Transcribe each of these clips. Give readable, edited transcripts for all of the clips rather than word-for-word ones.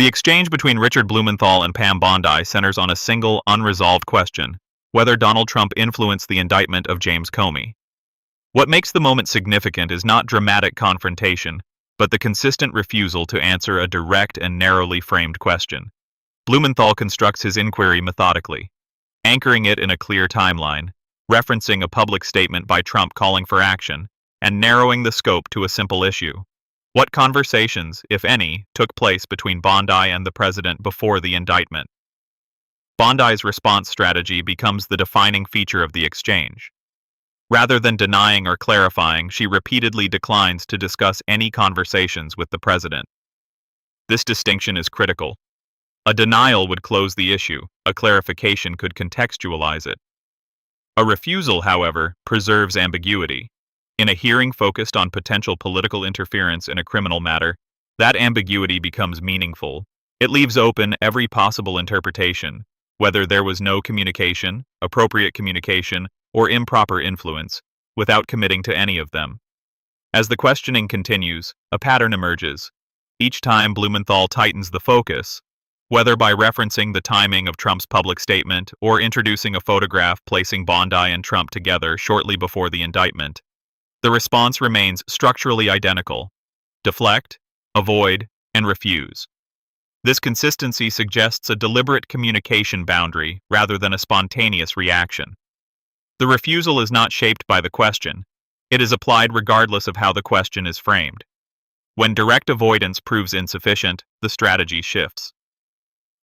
The exchange between Richard Blumenthal and Pam Bondi centers on a single, unresolved question: whether Donald Trump influenced the indictment of James Comey. What makes the moment significant is not dramatic confrontation, but the consistent refusal to answer a direct and narrowly framed question. Blumenthal constructs his inquiry methodically, anchoring it in a clear timeline, referencing a public statement by Trump calling for action, and narrowing the scope to a simple issue. What conversations, if any, took place between Bondi and the president before the indictment? Bondi's response strategy becomes the defining feature of the exchange. Rather than denying or clarifying, she repeatedly declines to discuss any conversations with the president. This distinction is critical. A denial would close the issue, a clarification could contextualize it. A refusal, however, preserves ambiguity. In a hearing focused on potential political interference in a criminal matter, that ambiguity becomes meaningful. It leaves open every possible interpretation, whether there was no communication, appropriate communication, or improper influence, without committing to any of them. As the questioning continues, a pattern emerges. Each time Blumenthal tightens the focus, whether by referencing the timing of Trump's public statement or introducing a photograph placing Bondi and Trump together shortly before the indictment, the response remains structurally identical: deflect, avoid, and refuse. This consistency suggests a deliberate communication boundary rather than a spontaneous reaction. The refusal is not shaped by the question. It is applied regardless of how the question is framed. When direct avoidance proves insufficient, the strategy shifts.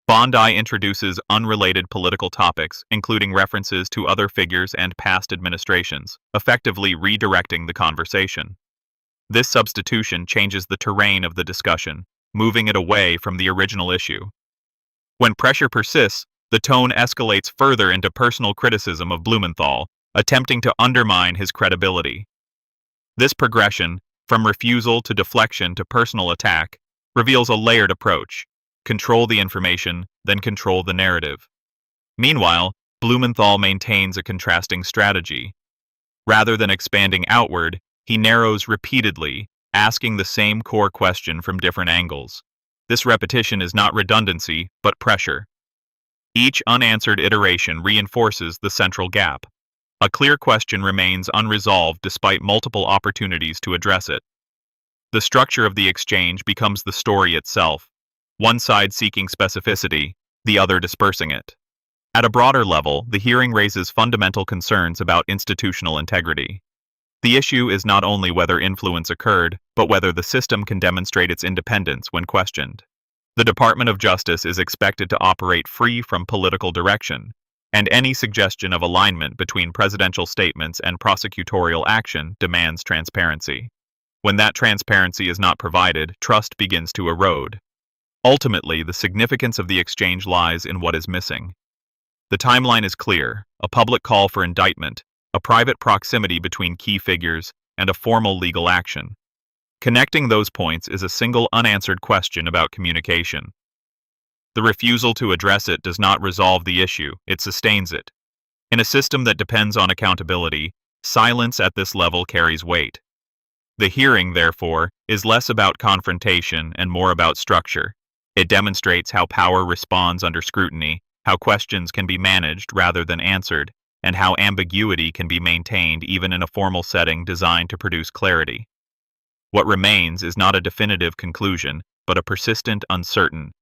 Bondi introduces unrelated political topics, including references to other figures and past administrations, effectively redirecting the conversation. This substitution changes the terrain of the discussion, moving it away from the original issue. When pressure persists, the tone escalates further into personal criticism of Blumenthal, attempting to undermine his credibility. This progression, from refusal to deflection to personal attack, reveals a layered approach: control the information, then control the narrative. Meanwhile, Blumenthal maintains a contrasting strategy. Rather than expanding outward, he narrows repeatedly, asking the same core question from different angles. This repetition is not redundancy, but pressure. Each unanswered iteration reinforces the central gap. A clear question remains unresolved despite multiple opportunities to address it. The structure of the exchange becomes the story itself, one side seeking specificity, the other dispersing it. At a broader level, the hearing raises fundamental concerns about institutional integrity. The issue is not only whether influence occurred, but whether the system can demonstrate its independence when questioned. The Department of Justice is expected to operate free from political direction, and any suggestion of alignment between presidential statements and prosecutorial action demands transparency. When that transparency is not provided, trust begins to erode. Ultimately, the significance of the exchange lies in what is missing. The timeline is clear: a public call for indictment, a private proximity between key figures, and a formal legal action. Connecting those points is a single unanswered question about communication. The refusal to address it does not resolve the issue, it sustains it. In a system that depends on accountability, silence at this level carries weight. The hearing, therefore, is less about confrontation and more about structure. It demonstrates how power responds under scrutiny, how questions can be managed rather than answered, and how ambiguity can be maintained even in a formal setting designed to produce clarity. What remains is not a definitive conclusion, but a persistent, uncertain,